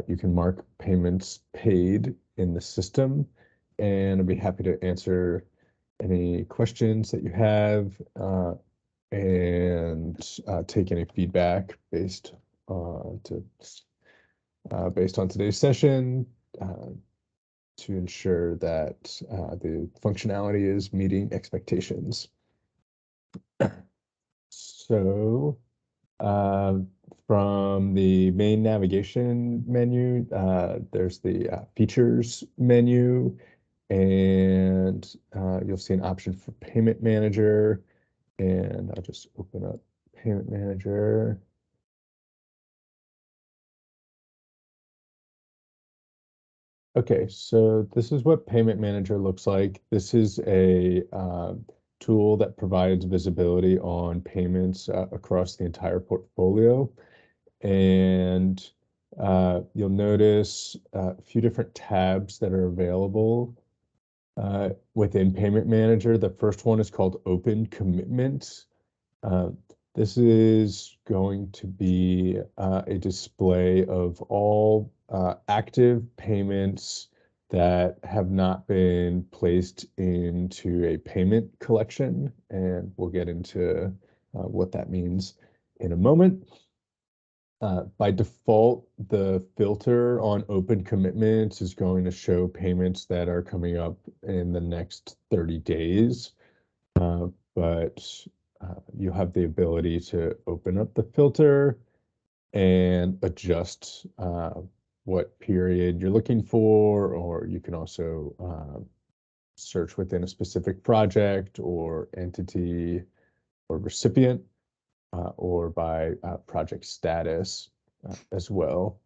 you can mark payments paid in the system, and I'd be happy to answer any questions that you have and take any feedback based on today's session to ensure that the functionality is meeting expectations. So from the main navigation menu, there's the features menu, and you'll see an option for payment manager. And I'll just open up payment manager. Okay, so this is what payment manager looks like. This is a tool that provides visibility on payments across the entire portfolio. And you'll notice a few different tabs that are available within Payment Manager. The first one is called Open Commitments. This is going to be a display of all active payments that have not been placed into a payment collection, and we'll get into what that means in a moment. By default, the filter on open commitments is going to show payments that are coming up in the next 30 days, but you have the ability to open up the filter and adjust what period you're looking for, or you can also search within a specific project or entity or recipient, or by project status as well.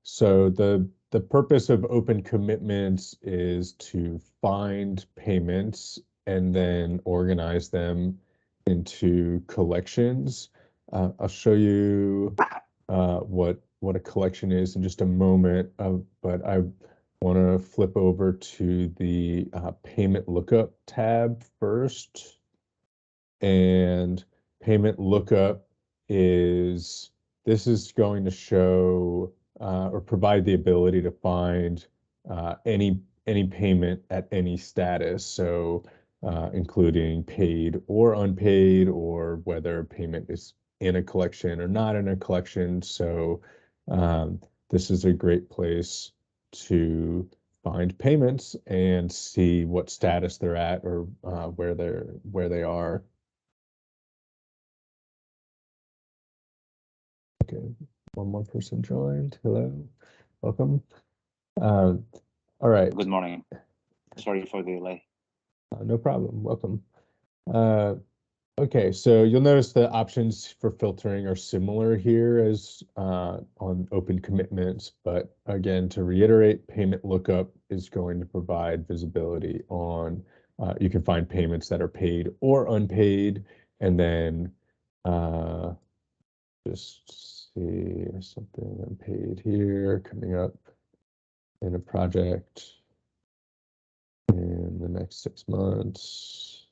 So the purpose of open commitments is to find payments and then organize them into collections. I'll show you what a collection is in just a moment, but I want to flip over to the payment lookup tab first. And payment lookup is going to show or provide the ability to find any payment at any status, so including paid or unpaid, or whether payment is in a collection or not in a collection. So this is a great place to find payments and see what status they're at, or where they are. Okay, one more person joined. Hello, welcome. All right. Good morning. Sorry for the delay. No problem. Welcome. Okay, so you'll notice the options for filtering are similar here as on open commitments, but again, to reiterate, payment lookup is going to provide visibility on, you can find payments that are paid or unpaid, and then just see something unpaid here coming up in a project in the next 6 months.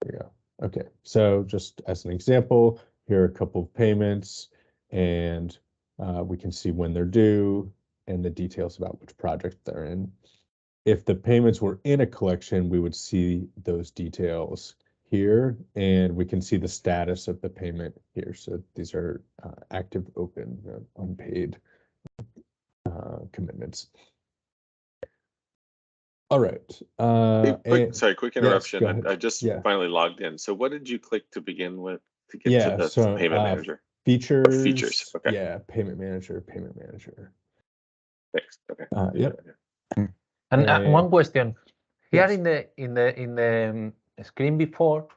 There we go. Okay, so just as an example, here are a couple of payments, and we can see when they're due and the details about which project they're in. If the payments were in a collection, we would see those details here, and we can see the status of the payment here. So these are active, open, unpaid commitments. All right. Quick interruption. Yes, I just finally logged in. So what did you click to begin with to get to the payment manager? Features. Features. Okay. Yeah, payment manager. Thanks. Okay. Yep. And one question here, yes. in the screen before,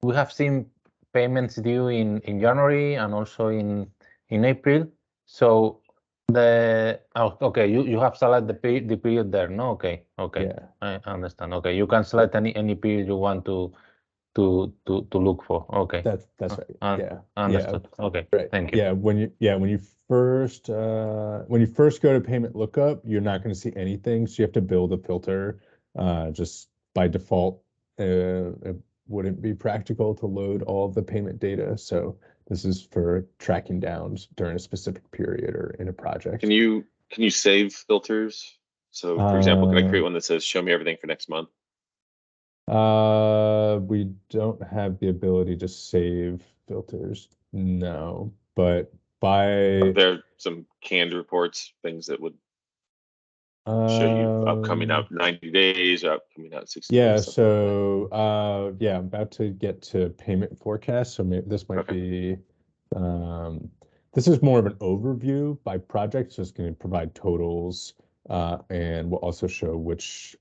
we have seen payments due in January and also in April. So okay, you have selected the period there, no? Okay, yeah. I understand. Okay, you can select any period you want to look for. Okay, that's right. Yeah, understood. Yeah. Okay, right. Thank you. Yeah, when you first go to payment lookup, you're not going to see anything, so you have to build a filter. Just by default, it wouldn't be practical to load all of the payment data, so This is for tracking down during a specific period or in a project. Can you save filters? So for example, can I create one that says show me everything for next month? We don't have the ability to save filters, no, but Are there some canned reports, things that would show you upcoming out 90 days or upcoming out 60 yeah, days? so yeah, I'm about to get to payment forecast, so maybe this might be this is more of an overview by project, so it's going to provide totals and will also show which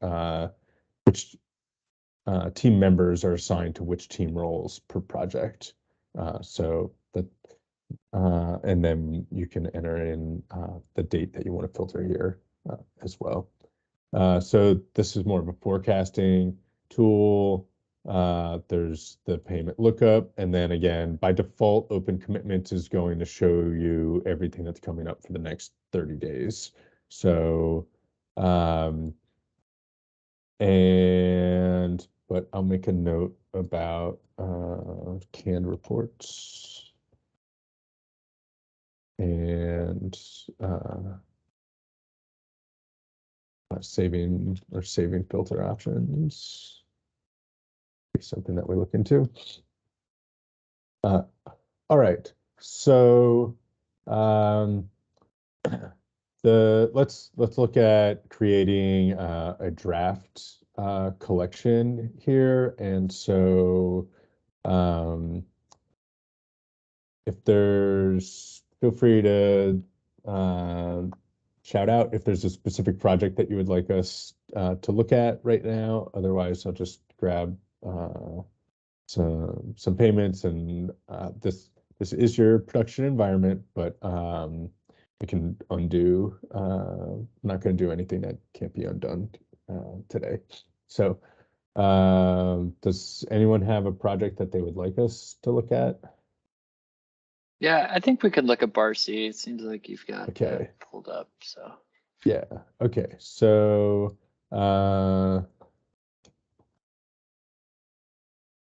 team members are assigned to which team roles per project. So that and then you can enter in the date that you want to filter here as well. So this is more of a forecasting tool. There's the payment lookup, and then again, by default, Open Commitments is going to show you everything that's coming up for the next 30 days. So, but I'll make a note about canned reports and saving filter options. Be something that we look into. All right, so let's look at creating a draft collection here, and so if there's, feel free to shout out if there's a specific project that you would like us to look at right now. Otherwise, I'll just grab some payments, and this is your production environment, but we can undo. I'm not going to do anything that can't be undone today. So does anyone have a project that they would like us to look at? Yeah, I think we could look at bar C. It seems like you've got that pulled up. So yeah, okay. So all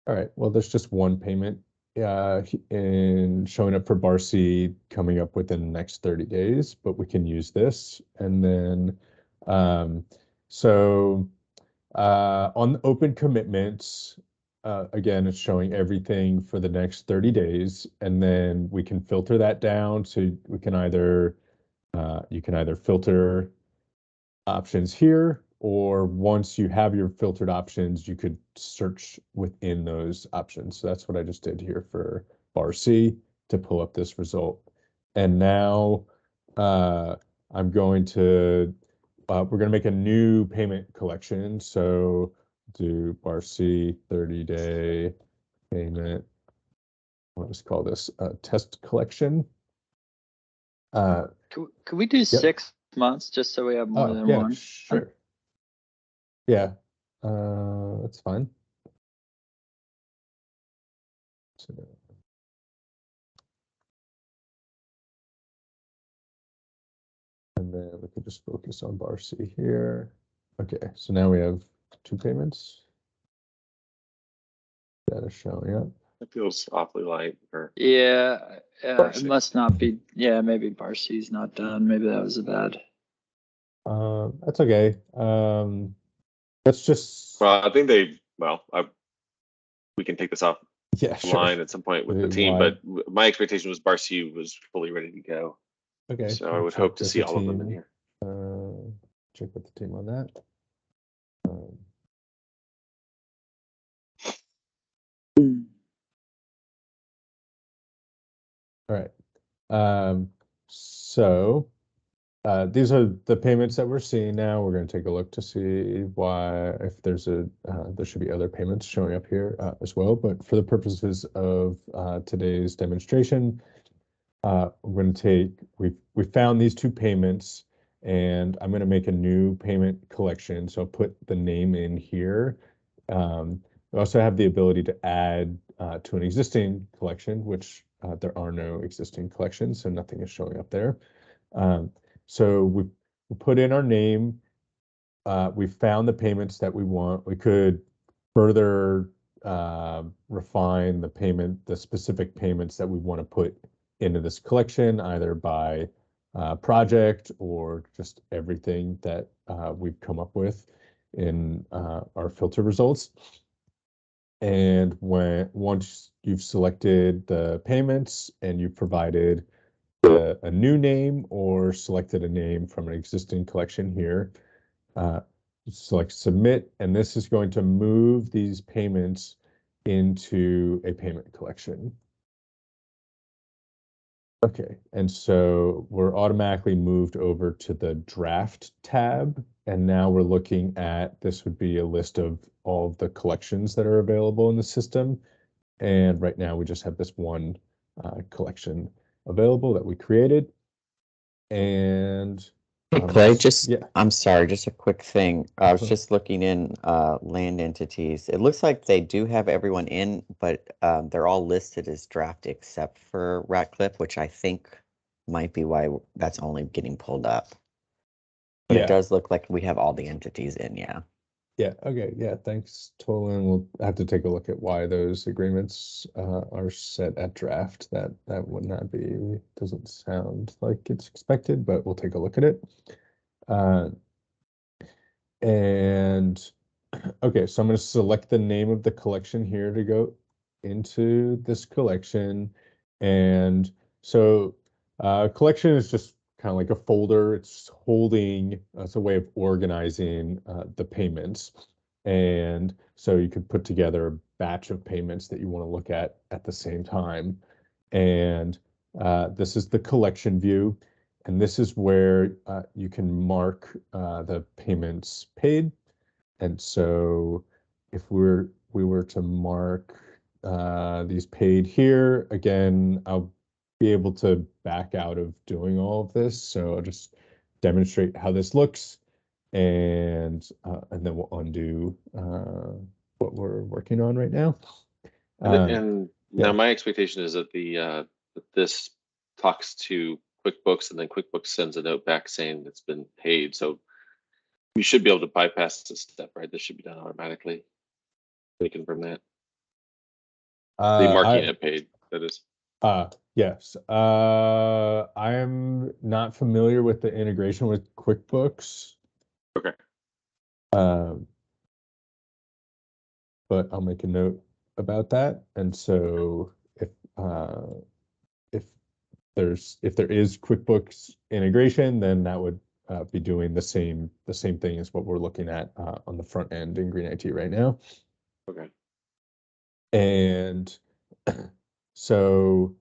right, well, there's just one payment in showing up for bar C coming up within the next 30 days, but we can use this. And then so on Open Commitments, again, it's showing everything for the next 30 days, and then we can filter that down. So we can either you can either filter options here, or once you have your filtered options, you could search within those options. So that's what I just did here for bar C to pull up this result. And now I'm going to we're going to make a new payment collection. So do bar C 30-day payment. I'll just call this a test collection. could we do 6 months just so we have more than one? Sure. Yeah, that's fine. So, and then we can just focus on bar C here. Okay, so now we have 2 payments that are showing up. It feels awfully light. Yeah, it must not be. Yeah, maybe bar C's not done. Maybe that was a bad. That's okay. That's just. Well, I think we can take this off line at some point with the team, but my expectation was bar C was fully ready to go. Okay. So I would hope to see all of them in here. Check with the team on that. All right. So these are the payments that we're seeing now. We're going to take a look to see why, if there's there should be other payments showing up here as well. But for the purposes of today's demonstration, we're going to we found these 2 payments, and I'm going to make a new payment collection. So I'll put the name in here. We also have the ability to add to an existing collection, which there are no existing collections, so nothing is showing up there. So we put in our name. We found the payments that we want. We could further refine the specific payments that we want to put into this collection, either by project or just everything that we've come up with in our filter results. And once you've selected the payments and you've provided a new name or selected a name from an existing collection here, select submit, and this is going to move these payments into a payment collection. Okay, and so we're automatically moved over to the draft tab, and now we're looking at, this would be a list of all of the collections that are available in the system. And right now we just have this one collection available that we created. And Hey, Clay, just, yeah. I'm sorry, just a quick thing. I was just looking in land entities. It looks like they do have everyone in, but they're all listed as draft except for Ratcliffe, which I think might be why that's only getting pulled up. But it does look like we have all the entities in, yeah. Yeah, okay, yeah, thanks, Tolan. We'll have to take a look at why those agreements are set at draft. That would not be, doesn't sound like it's expected, but we'll take a look at it. And okay, so I'm going to select the name of the collection here to go into this collection. And so collection is just kind of like a folder. It's holding, it's a way of organizing the payments. And so you could put together a batch of payments that you want to look at the same time. And this is the collection view. And this is where you can mark the payments paid. And so if we were to mark these paid here, again, I'll be able to back out of doing all of this. So I'll just demonstrate how this looks, and then we'll undo what we're working on right now. And now my expectation is that that this talks to QuickBooks, and then QuickBooks sends a note back saying it's been paid. So we should be able to bypass this step, right? This should be done automatically. Can you confirm that? The marking it paid, that is. Yes. I am not familiar with the integration with QuickBooks. Okay. But I'll make a note about that. And so if there is QuickBooks integration, then that would be doing the same thing as what we're looking at on the front end in Green IT right now. Okay. And so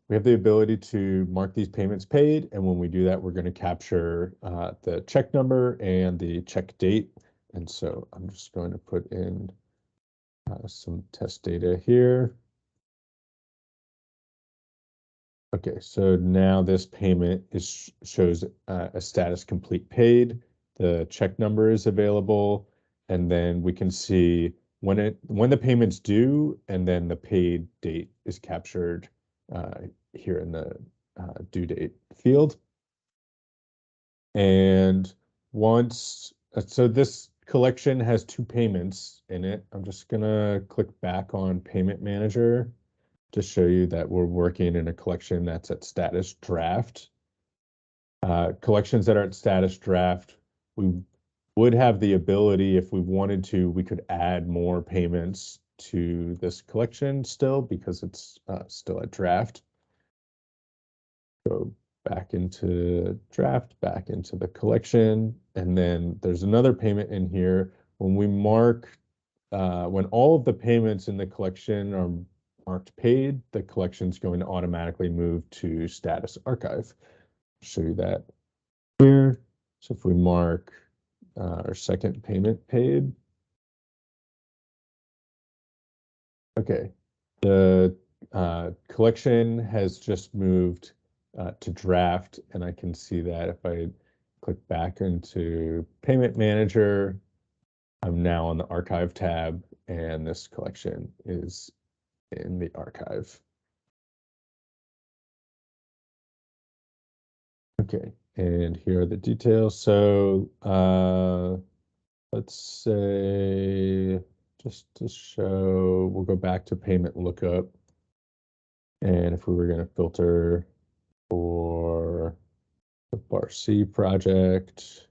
we have the ability to mark these payments paid, and when we do that, we're going to capture the check number and the check date. And so I'm just going to put in some test data here. Okay, so now this payment shows a status complete paid. The check number is available, and then we can see when the payment's due, and then the paid date is captured here in the due date field. And so this collection has 2 payments in it. I'm just gonna click back on Payment Manager to show you that we're working in a collection that's at status draft. Collections that are at status draft, we would have the ability, if we wanted to, we could add more payments to this collection still, because it's still at draft. Go back into draft, back into the collection, and then there's another payment in here. When we mark, when all of the payments in the collection are marked paid, the collection is going to automatically move to status archive. I'll show you that here. So if we mark our second payment paid, okay, the collection has just moved to draft, and I can see that if I click back into Payment Manager, I'm now on the Archive tab, and this collection is in the archive. Okay, and here are the details. So let's say, just to show, we'll go back to payment lookup. And if we were going to filter for the bar C project,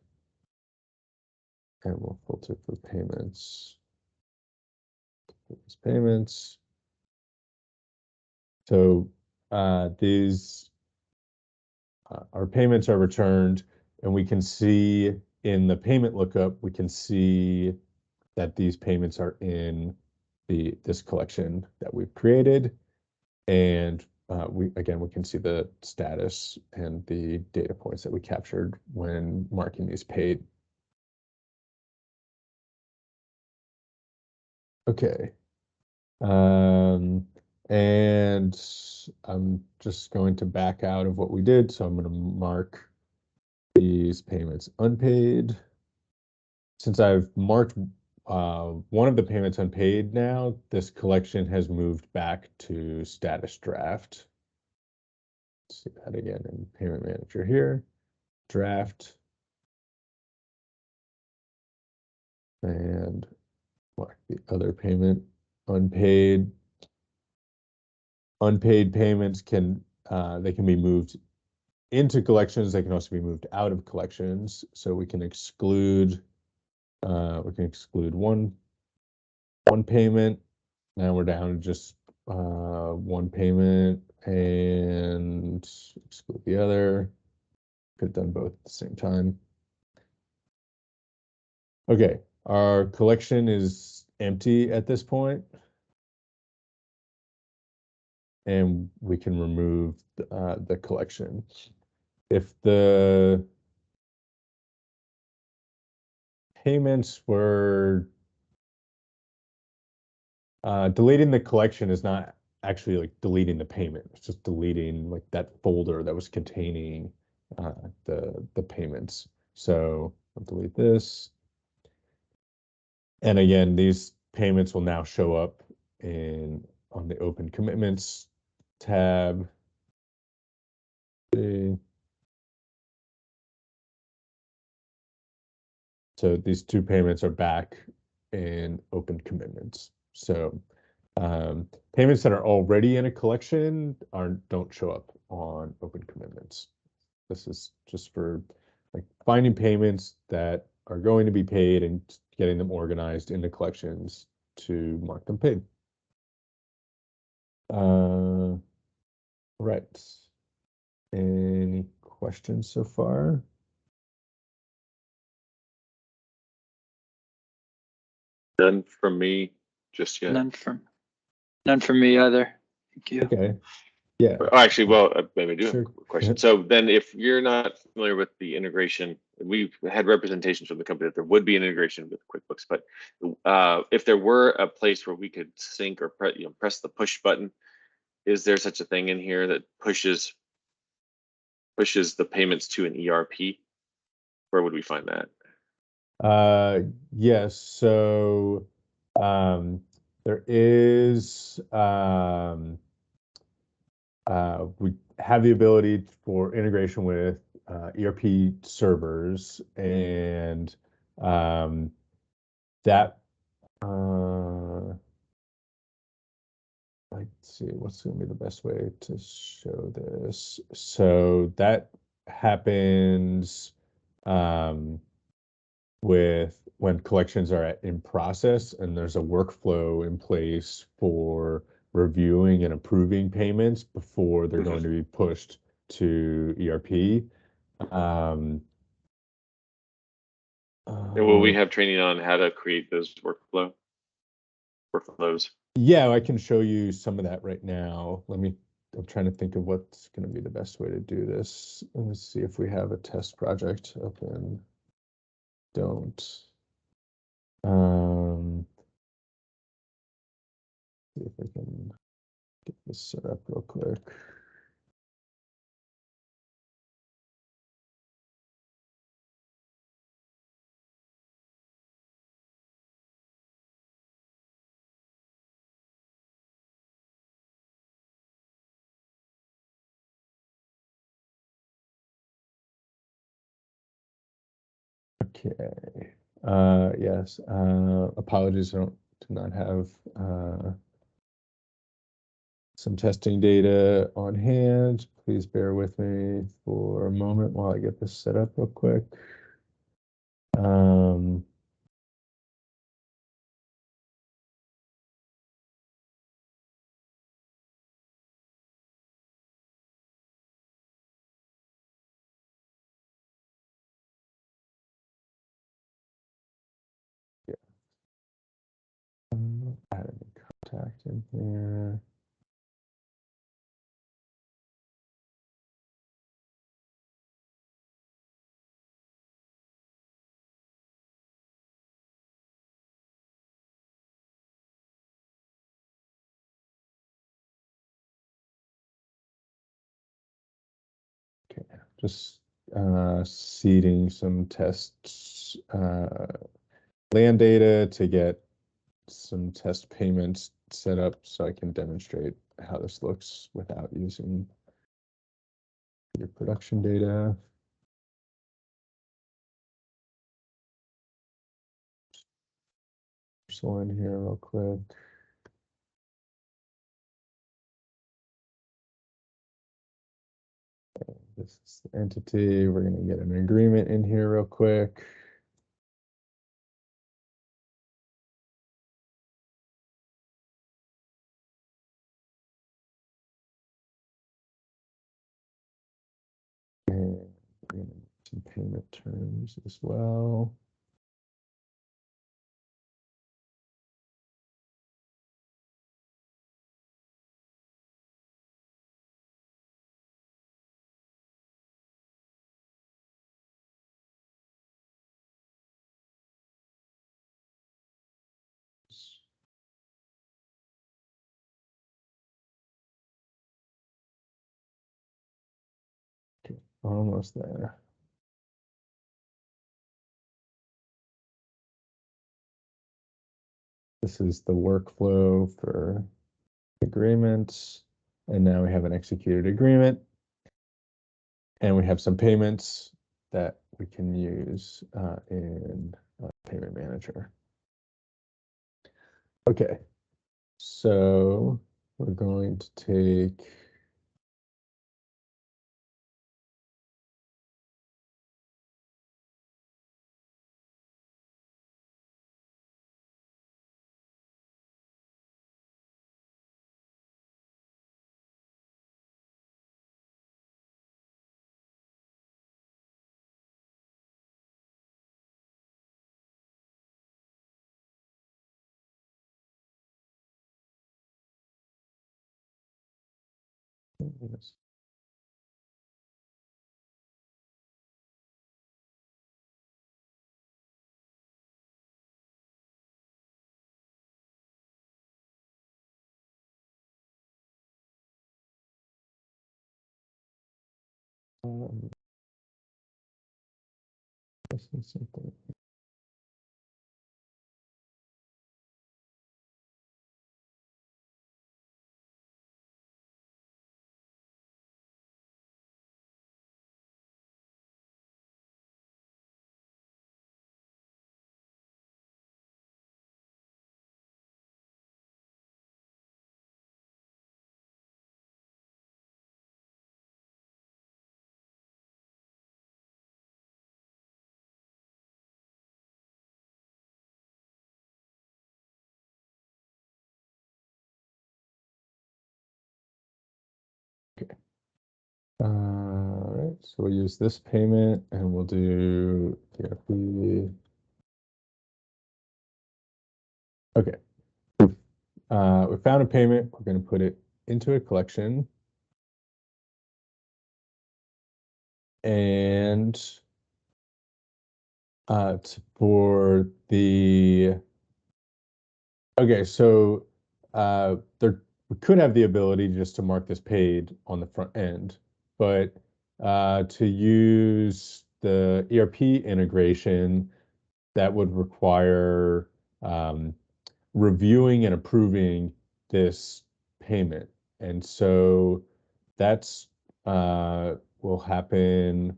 and we'll filter for payments. Payments. So these our payments are returned, and we can see in the payment lookup, we can see that these payments are in this collection that we've created, and we can see the status and the data points that we captured when marking these paid. Okay. And I'm just going to back out of what we did. So I'm going to mark these payments unpaid. Since I've marked one of the payments unpaid now, this collection has moved back to status draft. Let's see that again in payment manager here, draft. And mark the other payment unpaid. Unpaid payments can be moved into collections. They can also be moved out of collections. So we can exclude one payment. Now we're down to just one payment and exclude the other. Could have done both at the same time. Okay, our collection is empty at this point. And we can remove the collection. If the payments were deleting the collection is not actually like deleting the payment. It's just deleting like that folder that was containing the payments. So I'll delete this. And again, these payments will now show up on the open commitments tab. So these two payments are back in open commitments. So payments that are already in a collection don't show up on open commitments. This is just for like finding payments that are going to be paid and getting them organized into collections to mark them paid. Right. Any questions so far? None from me just yet. None from me either. Thank you. Okay. Yeah. Oh, actually, well, maybe I do have Sure. a question. So then if you're not familiar with the integration, we've had representations from the company that there would be an integration with QuickBooks, but if there were a place where we could sync or press the push button, is there such a thing in here that pushes the payments to an ERP? Where would we find that? Yes. So there is we have the ability for integration with ERP servers, and that let's see what's going to be the best way to show this. So that happens with when collections are in process, and there's a workflow in place for reviewing and approving payments before they're going to be pushed to ERP. And will we have training on how to create those workflows? Yeah, I can show you some of that right now. I'm trying to think of what's going to be the best way to do this. Let's see if we have a test project open. Don't. See if I can get this set up real quick. Okay. Yes. Apologies, I don't do not have some testing data on hand. Please bear with me for a moment while I get this set up real quick. Yeah. Add any contact in here. Okay, just seeding some tests, land data to get some test payments set up so I can demonstrate how this looks without using your production data. So in here real quick. This is the entity. We're going to get an agreement in here real quick. And we're going to make some payment terms as well. Okay, almost there. This is the workflow for agreements. And now we have an executed agreement. And we have some payments that we can use in Payment Manager. Okay, so we're going to take this. This is something. Okay. All right, so we'll use this payment and we'll do PRP. Okay. We found a payment. We're going to put it into a collection. And for the, okay, so there we could have the ability just to mark this paid on the front end, but to use the ERP integration, that would require reviewing and approving this payment. And so that's will happen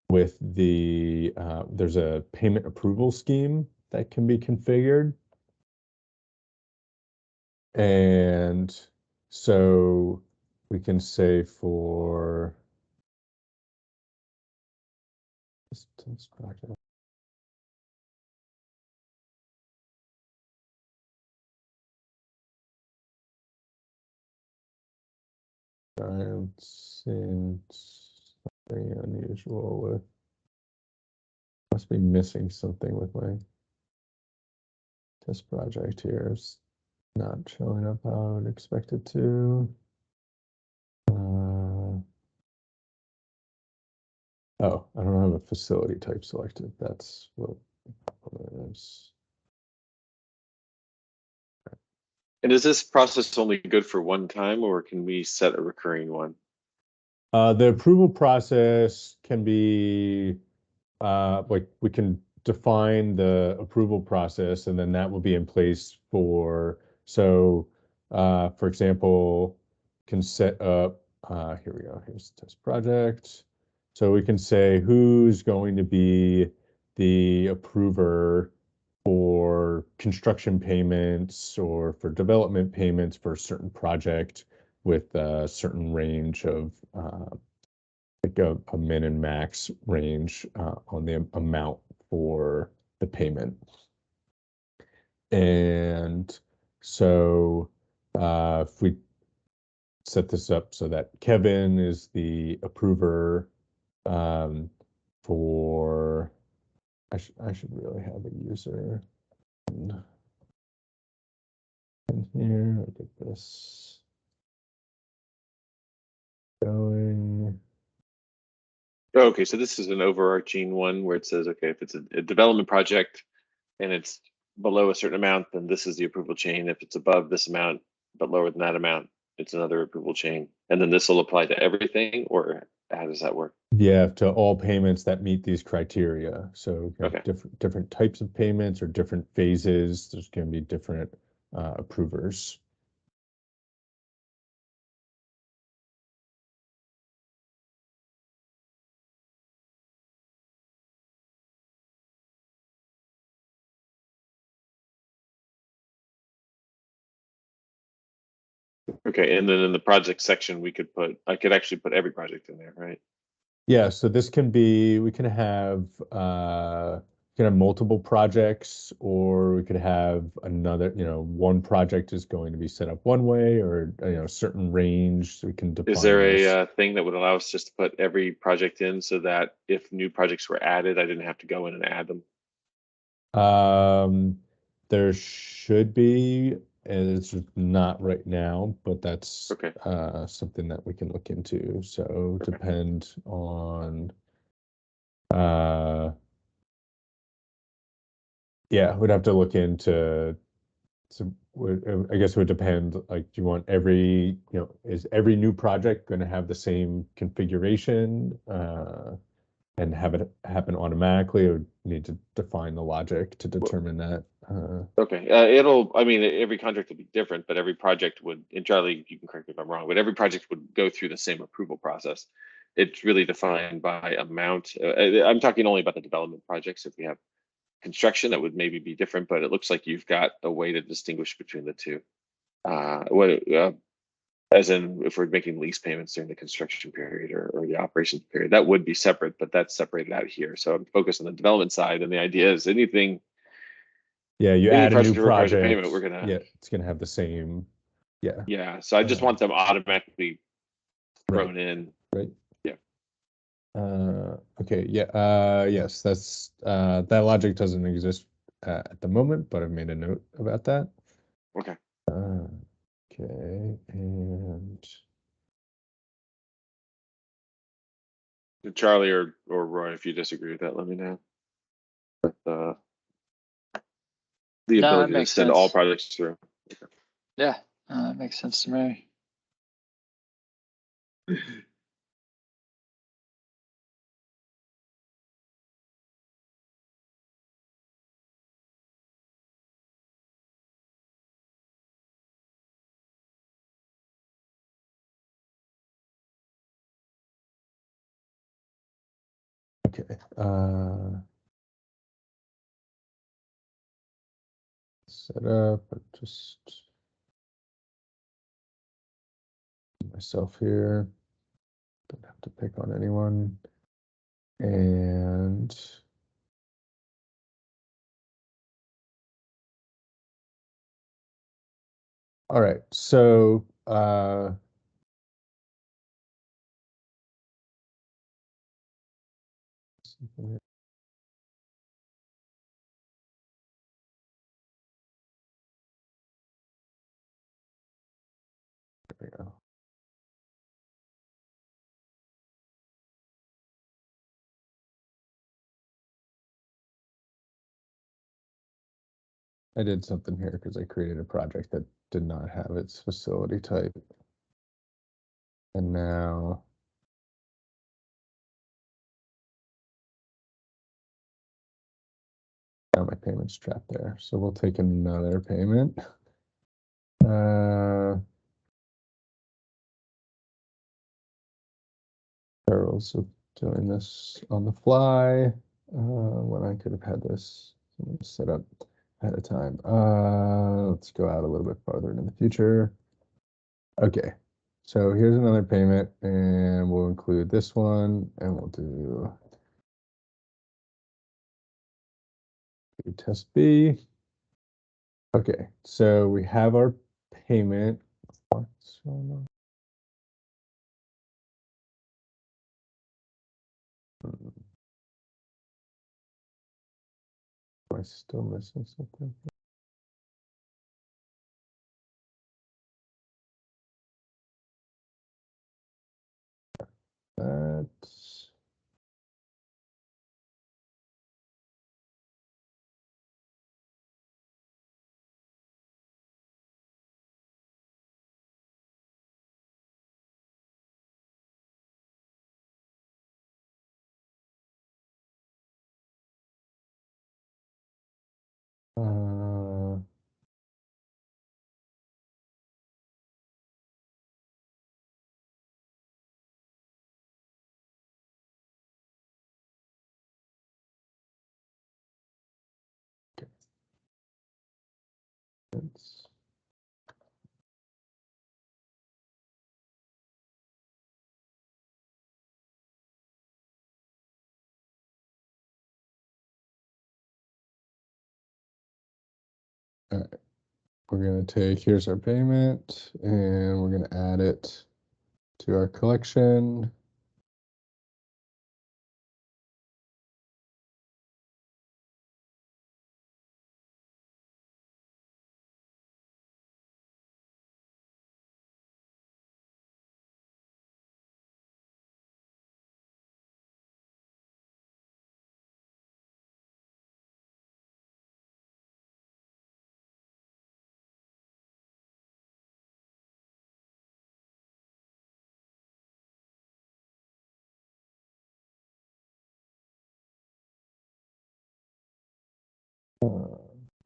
with the, there's a payment approval scheme that can be configured. And so we can say for this project. I've seen something unusual with, must be missing something with my test project here. It's not showing up how I would expect it to. Oh, I don't have a facility type selected. That's what the problem is. And is this process only good for one time, or can we set a recurring one? The approval process can be like we can define the approval process, and then that will be in place for, so for example, can set up, here we go, here's the test project. So we can say who's going to be the approver for construction payments or for development payments for a certain project with a certain range of like a min and max range on the amount for the payment. And so if we set this up so that Kevin is the approver for, I should really have a user in here. I'll get this going. Okay, so this is an overarching one where it says, okay, if it's a development project and it's below a certain amount, then this is the approval chain. If it's above this amount, but lower than that amount, it's another approval chain. And then this will apply to everything, or how does that work? Yeah, to all payments that meet these criteria. So Okay. different types of payments or different phases. There's going to be different approvers. Okay, and then in the project section, I could actually put every project in there, right? Yeah, so this can be, we can have multiple projects, or we could have another, one project is going to be set up one way, or a certain range. So we can define Is there this. a thing that would allow us just to put every project in so that if new projects were added, I didn't have to go in and add them? There should be, and it's just not right now, but that's Okay. something that we can look into. So Okay. depend on yeah, we'd have to look into, so I guess it would depend, like, do you want every, is every new project going to have the same configuration and have it happen automatically, or need to define the logic to determine that? Okay, every contract would be different, but every project would, and Charlie, you can correct me if I'm wrong, but every project would go through the same approval process. It's really defined by amount. I'm talking only about the development projects. If we have construction, that would maybe be different, but it looks like you've got a way to distinguish between the two. As in, if we're making lease payments during the construction period or the operations period, that would be separate, but that's separated out here. So I'm focused on the development side, and the idea is anything. Yeah, you Any add a new project that requires a project, payment, we're gonna. yeah, it's gonna have the same, yeah. Yeah, so I just want them automatically thrown in. Right. Yeah. Okay, yeah, yes, that's that logic doesn't exist at the moment, but I've made a note about that. Okay. Okay, and Charlie or Roy, if you disagree with that, let me know. But the No, ability that to makes send all sense. projects through. Okay. Yeah, that makes sense to me. okay, set up, just myself here. Don't have to pick on anyone. And all right, so there we go. I did something here because I created a project that did not have its facility type. And now my payment's trapped there. So we'll take another payment. Perils of doing this on the fly when I could have had this set up ahead of time. Let's go out a little bit farther into the future. Okay, so here's another payment, and we'll include this one, and we'll do test B. Okay, so we have our payment. What's going on? Am I still missing something? That's okay. That's all right. We're going to take, here's our payment, and we're going to add it to our collection.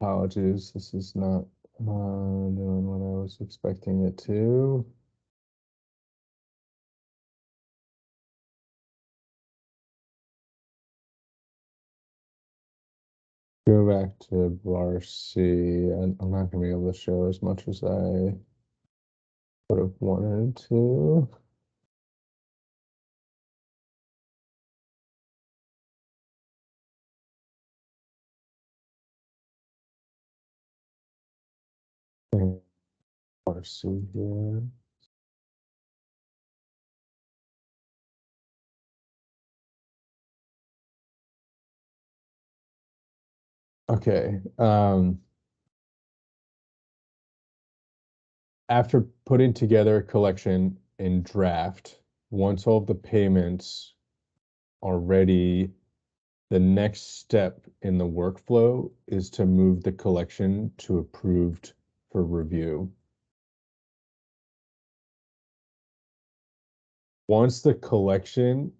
Apologies, this is not doing what I was expecting it to. Go back to bar C, and I'm not going to be able to show as much as I would have wanted to. And bar C here. Okay. After putting together a collection in draft, once all of the payments are ready, the next step in the workflow is to move the collection to approved for review. Once the collection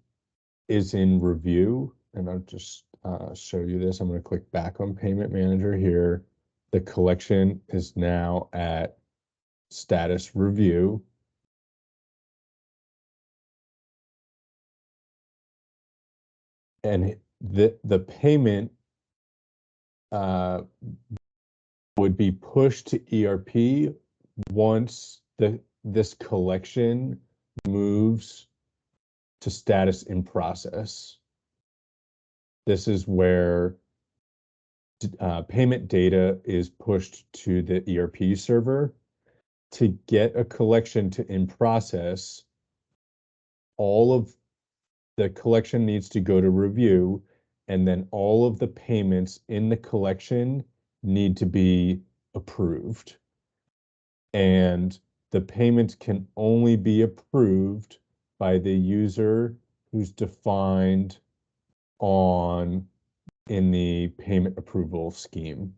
is in review, and I'll just show you this, I'm going to click back on Payment Manager here. The collection is now at status review. And the payment would be pushed to ERP once the this collection moves to status in process, this is where payment data is pushed to the ERP server. To get a collection to in process, all of the collection needs to go to review, and then all of the payments in the collection need to be approved. And the payments can only be approved by the user who's defined in the payment approval scheme.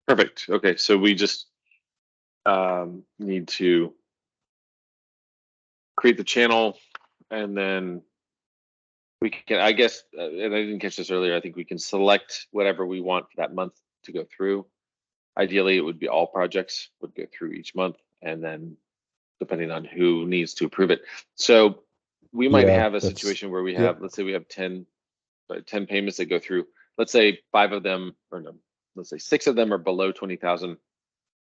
Perfect. Okay, so we just need to create the channel, and then we can, I guess, and I didn't catch this earlier, I think we can select whatever we want for that month to go through. Ideally, it would be all projects would go through each month, and then depending on who needs to approve it. So we might have a situation where we have, let's say we have 10 payments that go through. Let's say 5 of them, or no, let's say 6 of them are below 20,000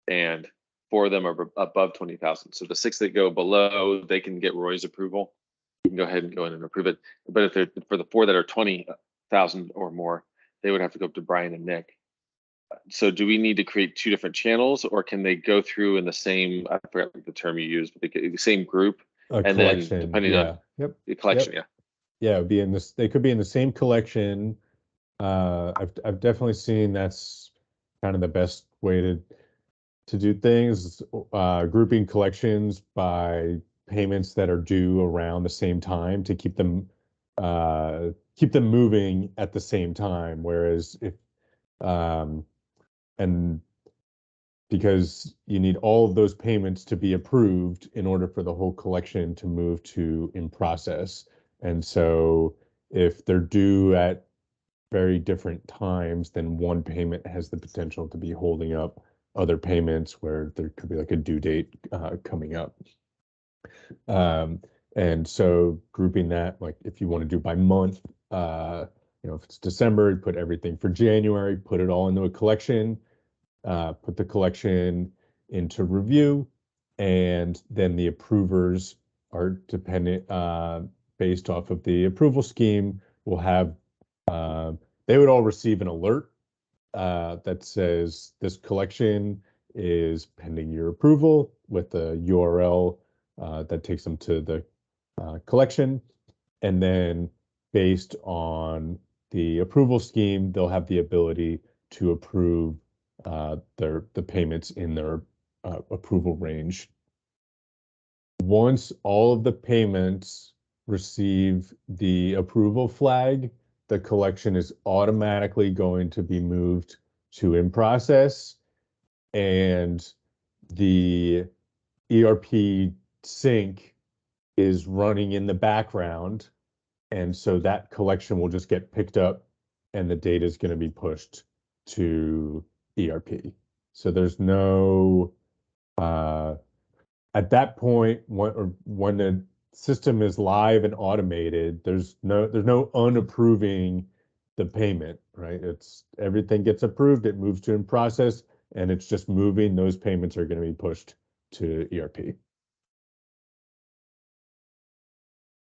and 4 of them are above 20,000. So the 6 that go below, they can get Roy's approval. You can go ahead and go in and approve it. But if they're for the 4 that are 20,000 or more, they would have to go up to Brian and Nick. So do we need to create 2 different channels, or can they go through in the same, I forgot the term you used, but the same group, and collection, then depending on the collection, it would be in this, they could be in the same collection. I've definitely seen that's kind of the best way to do things, grouping collections by payments that are due around the same time to keep them moving at the same time. Whereas if and because you need all of those payments to be approved in order for the whole collection to move to in process. And so if they're due at very different times, then one payment has the potential to be holding up other payments where there could be like a due date coming up. And so grouping that, like if you want to do by month, if it's December, you put everything for January, put it all into a collection, put the collection into review, and then the approvers are dependent, based off of the approval scheme, will have, they would all receive an alert that says this collection is pending your approval with the URL that takes them to the collection. And then based on the approval scheme, they'll have the ability to approve the payments in their approval range. Once all of the payments receive the approval flag, the collection is automatically going to be moved to in process, and the ERP sync is running in the background. And so that collection will just get picked up and the data is going to be pushed to ERP. So there's no, at that point, when the system is live and automated, there's no unapproving the payment, right? It's everything gets approved, it moves to in process, and it's just moving. Those payments are going to be pushed to ERP.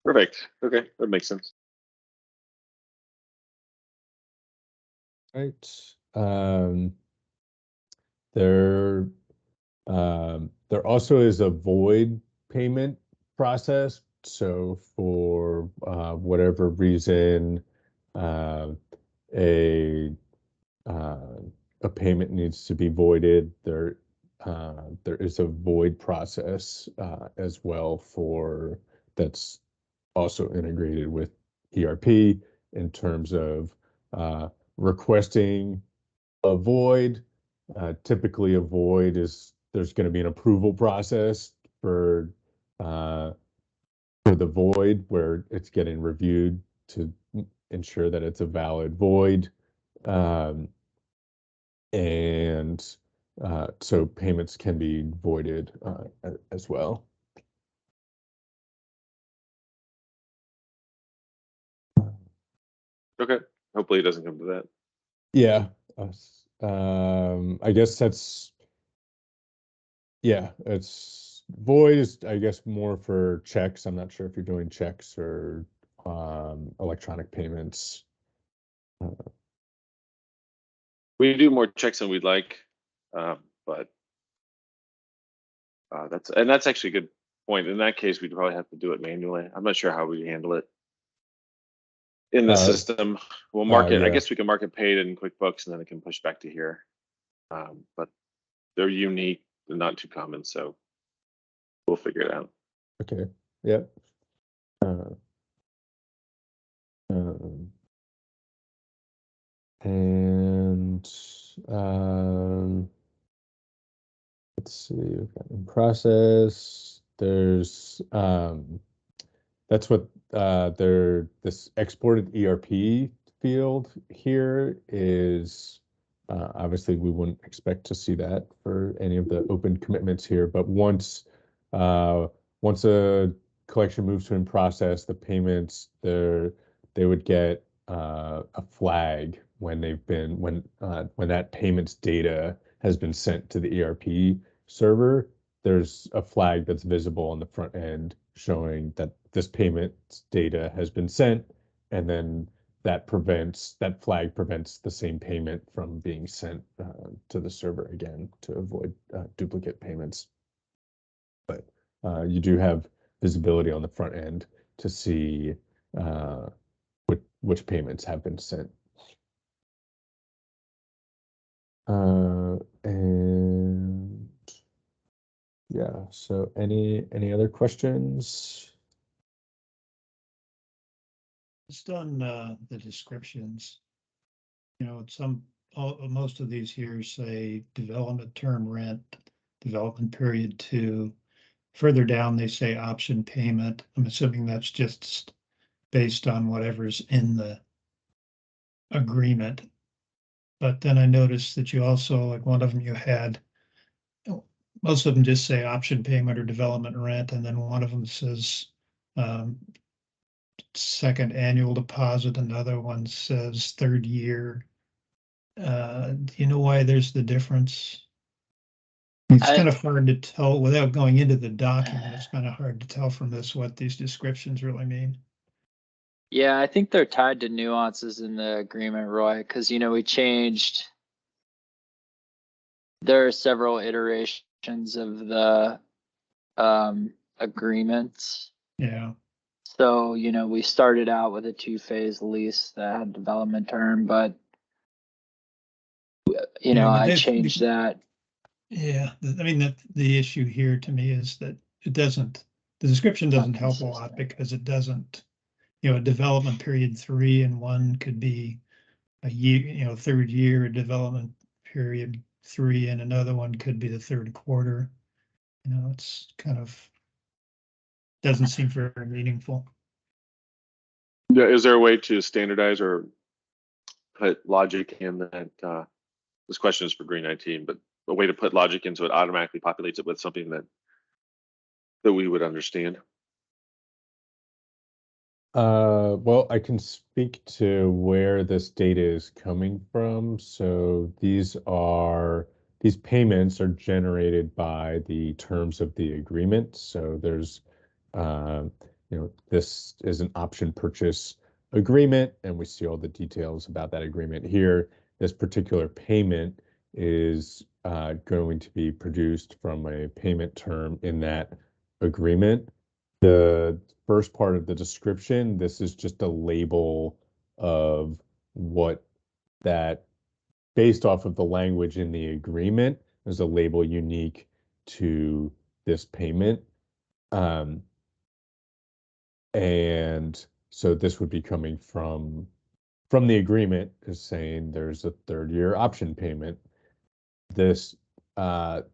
Perfect. Okay, that makes sense. Right. There also is a void payment process. So for whatever reason, a payment needs to be voided, there is a void process as well for that's also integrated with ERP in terms of requesting a void. Typically, a void is there's going to be an approval process for the void where it's getting reviewed to ensure that it's a valid void. And so payments can be voided as well. Okay, hopefully it doesn't come to that. Yeah. I guess it's void is, I guess, more for checks. I'm not sure if you're doing checks or electronic payments. We do more checks than we'd like, but that's actually a good point. In that case, we'd probably have to do it manually. I'm not sure how we handle it in the system. We'll mark it. I guess we can mark it paid in QuickBooks, and then it can push back to here. But they're unique. They're not too common, so we'll figure it out. Okay. Yep. And let's see, we've got in process. There's that's what this exported ERP field here is. Obviously, we wouldn't expect to see that for any of the open commitments here, but once a collection moves to in process, the payments they would get a flag when when that payments data has been sent to the ERP server. There's a flag that's visible on the front end showing that this payment data has been sent, and then that flag prevents the same payment from being sent to the server again to avoid duplicate payments. But you do have visibility on the front end to see which payments have been sent. And yeah, so any other questions? Just on the descriptions, most of these here say development term rent, development period 2. Further down, they say option payment. I'm assuming that's just based on whatever's in the agreement. But then I noticed that you also, like one of them you had, most of them just say option payment or development rent, and then one of them says second annual deposit, another one says 3rd year. Do you know why there's the difference? It's kind of hard to tell without going into the document. It's kind of hard to tell from this what these descriptions really mean. Yeah, I think they're tied to nuances in the agreement, Roy, because we changed. There are several iterations of the agreements. Yeah. So, we started out with a 2-phase lease that had development term, but I changed that. Yeah, I mean, the issue here to me is that the description doesn't help a lot because it doesn't, a development period 3 and 1 could be a year, 3rd year, a development period 3 and another one could be the 3rd quarter. It's kind of doesn't seem very meaningful. Yeah, is there a way to standardize or put logic in that? This question is for Green 19, but a way to put logic in so it automatically populates it with something that we would understand. Well, I can speak to where this data is coming from. So these payments are generated by the terms of the agreement. So there's, this is an option purchase agreement, and we see all the details about that agreement here. This particular payment is going to be produced from a payment term in that agreement. The first part of the description, this is just a label of what that, based off of the language in the agreement, is a label unique to this payment. And so this would be coming from the agreement, is saying there's a 3rd year option payment. This the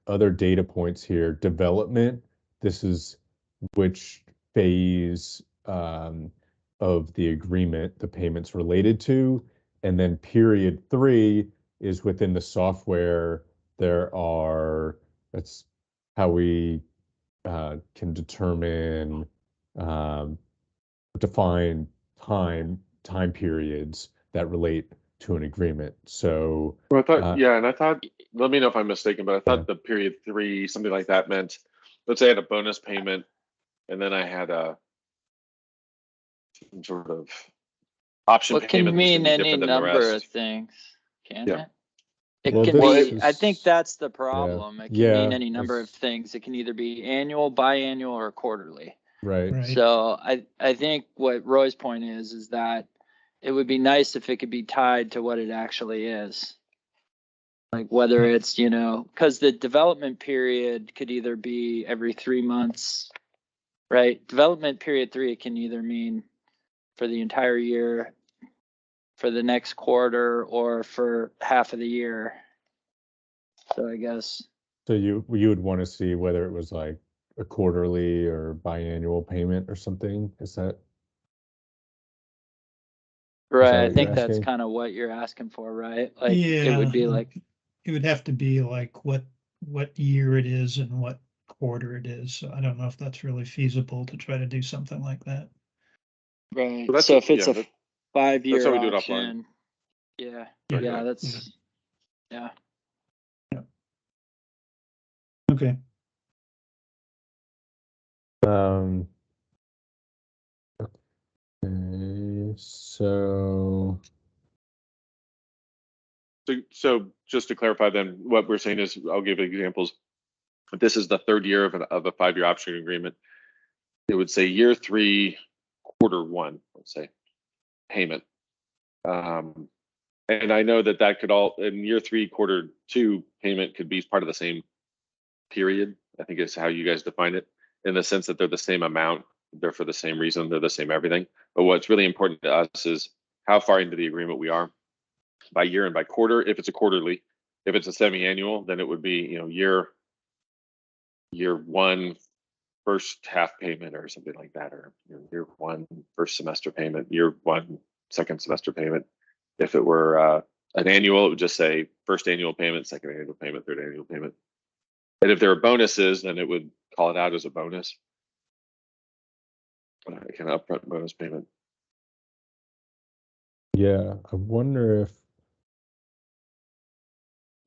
other data points here, development, this is which phase of the agreement the payment's related to. And then period 3 is within the software. That's how we can define time time periods that relate to an agreement. So, Well, I thought, yeah, and I thought, let me know if I'm mistaken, but I thought the period 3, something like that meant, let's say I had a bonus payment, and then I had some sort of option What can payment that's gonna mean be any different than the number of rest. things, can Yeah. it? It Well, can this be, I think is- that's the problem. It can Yeah, mean any number of that's- things. It can either be annual, biannual, or quarterly. right. Right. So I think what Roy's point is that it would be nice if it could be tied to what it actually is. Like whether it's, you know, because the development period could either be every 3 months, right? Development period 3, it can either mean for the entire year, for the next quarter, or for half of the year. So I guess. So you would want to see whether it was like a quarterly or biannual payment or something. Is that Right, I what think you're that's asking? kind of what you're asking for, right? Like Yeah, it would be like, it would have to be like what year it is and what quarter it is. So I don't know if that's really feasible to try to do something like that. right. Well, that's So if it's yeah, a that's 5-year how we do it offline. option, yeah, Yeah. yeah, that's, yeah. Okay. Okay, so So just to clarify then, what we're saying is, I'll give examples. If this is the 3rd year of a 5-year option agreement, it would say year 3, quarter 1, let's say, payment. And I know that could all, in year 3, quarter 2 payment could be part of the same period. I think is how you guys define it, in the sense that they're the same amount, they're for the same reason, they're the same everything. But what's really important to us is how far into the agreement we are by year and by quarter. If it's a quarterly, if it's a semi-annual, then it would be, you know, year 1 first half payment or something like that, or year 1 first semester payment, year 1 second semester payment. If it were an annual, it would just say first annual payment, second annual payment, third annual payment. And if there are bonuses, then it would call it out as a bonus, kind of upfront bonus payment. yeah, I wonder if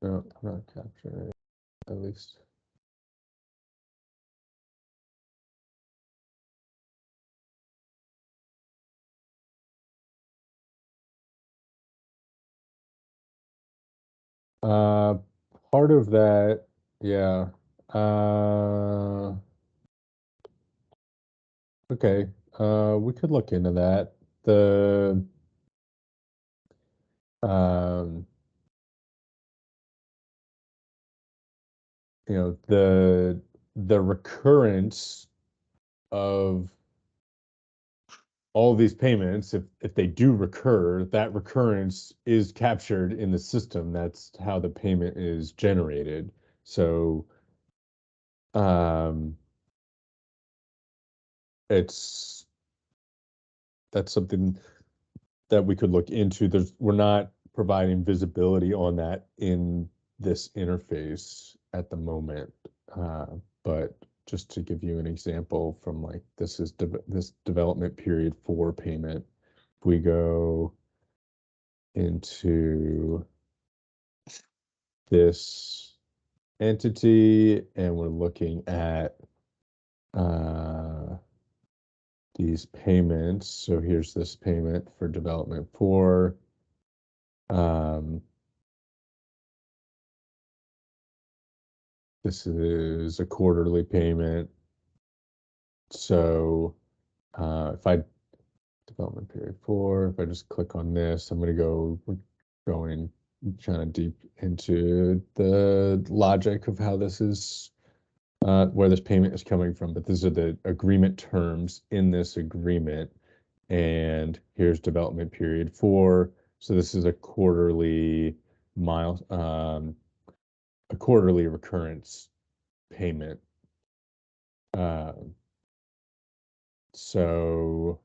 no, I'm not capturing it, at least. Part of that, yeah. Okay, we could look into that. The you know, the recurrence of all these payments, if they do recur, that recurrence is captured in the system. That's how the payment is generated. So that's something that we could look into. We're not providing visibility on that in this interface at the moment, but just to give you an example from like this development period 4 payment. If we go into this entity and we're looking at these payments. So here's this payment for development 4. This is a quarterly payment. So if I development period 4, if I just click on this, I'm going to going kind of deep into the logic of how this is, where this payment is coming from. But these are the agreement terms in this agreement. And here's development period 4. So this is a quarterly a quarterly recurrence payment. So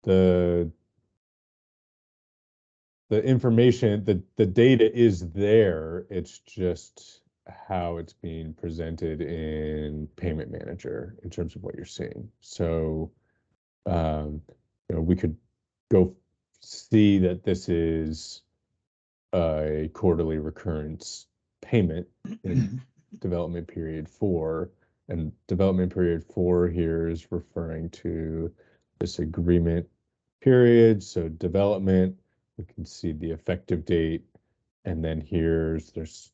the information, the data is there. It's just how it's being presented in Payment Manager in terms of what you're seeing. So, we could go see that this is a quarterly recurrence payment in development period 4, and development period 4 here is referring to this agreement period. So development, we can see the effective date, and then there's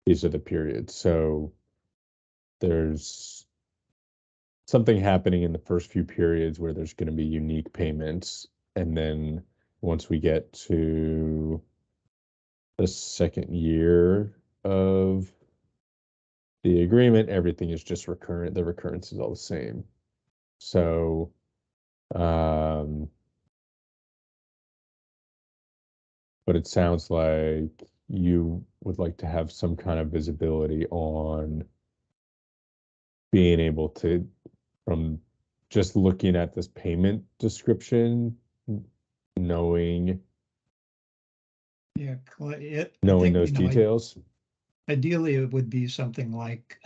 these are the periods. So there's something happening in the first few periods where there's going to be unique payments, and then once we get to the second year of the agreement, everything is just recurrent. The recurrence is all the same. So, but it sounds like you would like to have some kind of visibility on being able to, from just looking at this payment description, knowing Yeah, knowing those details. Ideally, it would be something like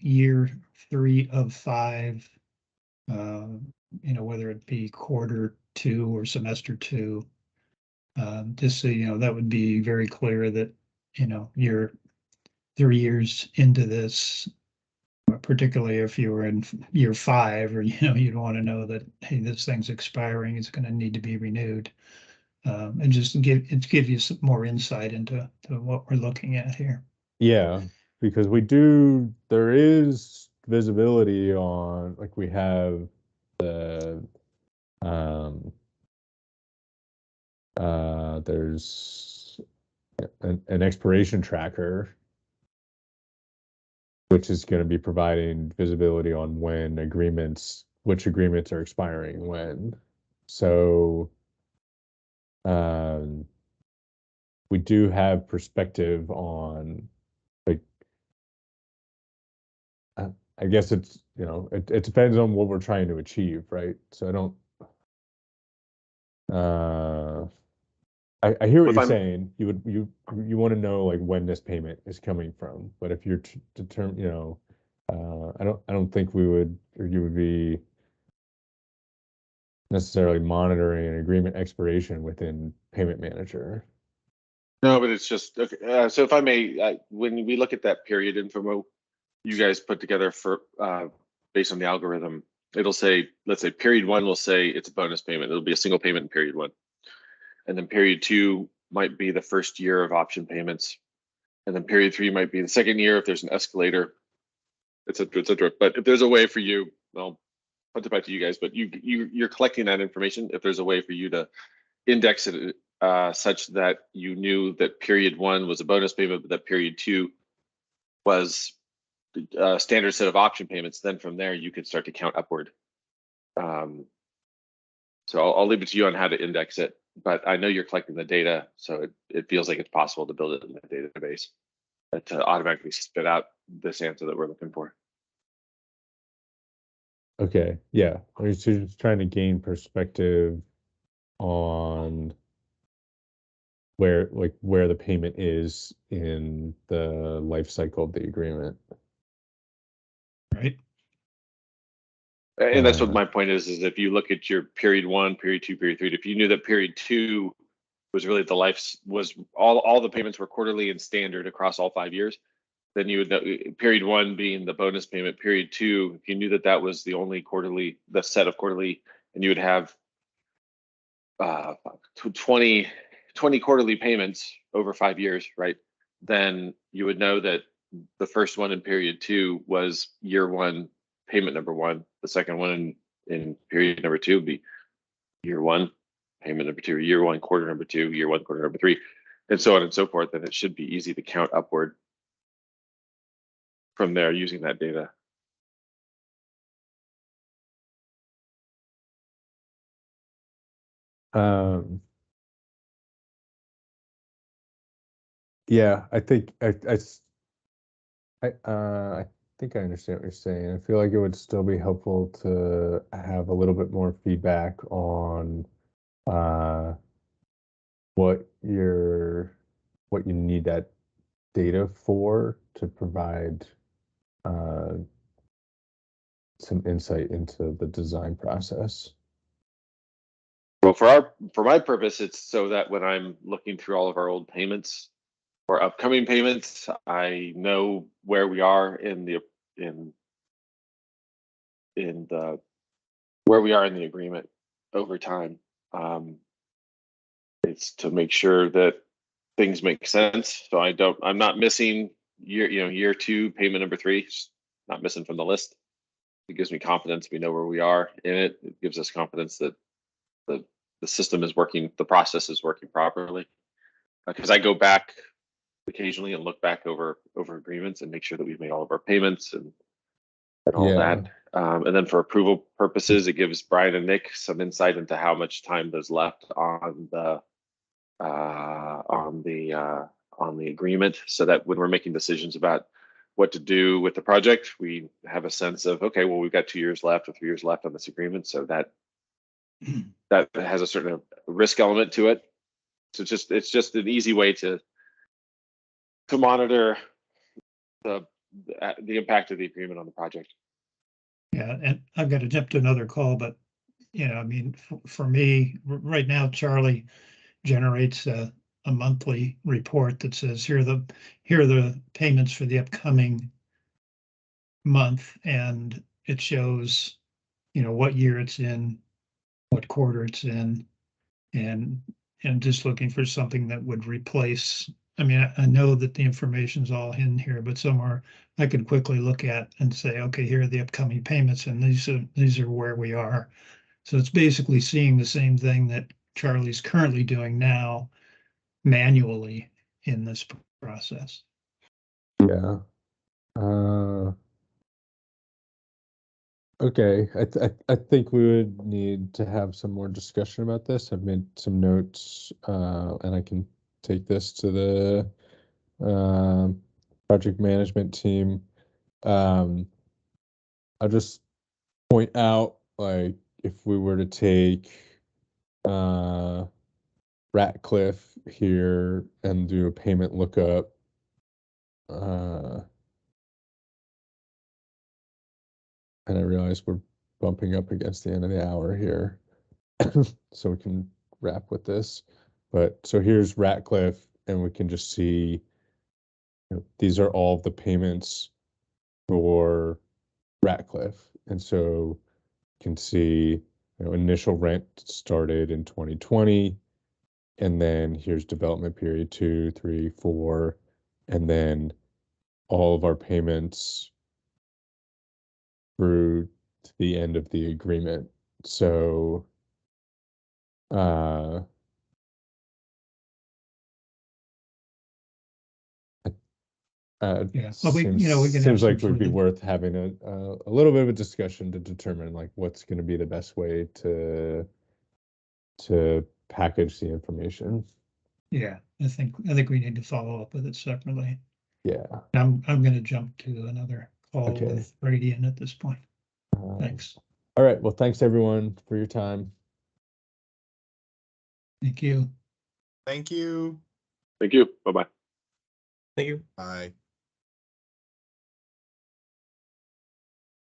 year 3 of 5, whether it be quarter 2 or semester 2. Just so that would be very clear that you're 3 years into this, particularly if you were in year 5, or you'd want to know that, hey, this thing's expiring, it's going to need to be renewed. And just give you some more insight into what we're looking at here. Yeah, because there is visibility on, like, we have the there's an expiration tracker, which is going to be providing visibility on which agreements are expiring when. So we do have perspective on, like, I guess it's, it depends on what we're trying to achieve, right? So I don't, I hear what you're saying. You want to know, like, when this payment is coming from, but if you're determined, I don't think we would, or you would be necessarily monitoring an agreement expiration within Payment Manager. No, but it's just, okay. So if I may, when we look at that period info you guys put together for based on the algorithm, it'll say, let's say period 1 will say it's a bonus payment. It'll be a single payment in period 1. And then period 2 might be the first year of option payments. And then period 3 might be the second year if there's an escalator, et cetera, et cetera. But if there's a way for you, I'll put it back to you guys, but you're collecting that information. If there's a way for you to index it such that you knew that period 1 was a bonus payment, but that period 2 was a standard set of option payments, then from there you could start to count upward. So I'll leave it to you on how to index it, but I know you're collecting the data, so it feels like it's possible to build it in the database to automatically spit out this answer that we're looking for. Okay, yeah, we're just trying to gain perspective on where the payment is in the life cycle of the agreement. Right. And that's what my point is if you look at your period 1, period 2, period 3, if you knew that period 2 was really was all the payments were quarterly and standard across all 5 years, then you would know period 1 being the bonus payment, period 2, if you knew that was the only quarterly, the set of quarterly, and you would have 20 quarterly payments over 5 years, right? Then you would know that the first one in period 2 was year 1, payment number 1. The second one in period number 2 would be year 1, payment number 2, year 1, quarter number 2, year 1, quarter number 3, and so on and so forth. And it should be easy to count upward from there using that data. Yeah, I think I think I understand what you're saying. I feel like it would still be helpful to have a little bit more feedback on what what you need that data for to provide some insight into the design process. Well, for my purpose, it's so that when I'm looking through all of our old payments or upcoming payments, I know where we are in the where we are in the agreement over time. It's to make sure that things make sense. So I'm not missing year 2 payment number 3, not missing from the list. It gives me confidence. We know where we are in it. It gives us confidence that the system is working, the process is working properly. Because I go back occasionally and look back over agreements and make sure that we've made all of our payments and all that. And then for approval purposes, it gives Brian and Nick some insight into how much time there's left on the agreement, so that when we're making decisions about what to do with the project, we have a sense of, okay, well, we've got 2 years left or 3 years left on this agreement, so that has a certain risk element to it. So it's just an easy way to monitor the impact of the agreement on the project. Yeah, and I've got to jump to another call, but I mean, for me right now, Charlie generates a monthly report that says here are the payments for the upcoming month, and it shows what year it's in, what quarter it's in, and just looking for something that would replace. I mean, I know that the information's all in here, but somewhere I could quickly look at and say, okay, here are the upcoming payments, and these are where we are. So it's basically seeing the same thing that Charlie's currently doing now manually in this process. Yeah. Okay, I think we would need to have some more discussion about this. I've made some notes, and I can take this to the project management team. I'll just point out, like, if we were to take Ratcliffe here and do a payment lookup, and I realize we're bumping up against the end of the hour here, so we can wrap with this. But so here's Ratcliffe, and we can just see these are all the payments for Ratcliffe, and so you can see initial rent started in 2020, and then here's development period 2, 3, 4, and then all of our payments through to the end of the agreement. So yeah, well, we can seems like it would be worth having a little bit of a discussion to determine like what's going to be the best way to package the information. Yeah, I think we need to follow up with it separately. Yeah, I'm going to jump to another call with Radian at this point. Thanks. All right. Well, thanks everyone for your time. Thank you. Thank you. Thank you. Bye-bye. Thank you. Bye.